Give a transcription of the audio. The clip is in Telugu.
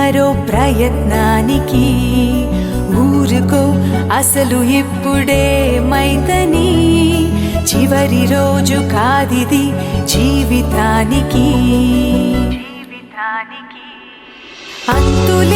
మరో ప్రయత్నానికి. ఊరుకో అసలు ఇప్పుడే మైతని, చివరి రోజు కాదిది జీవితానికి. అంతులే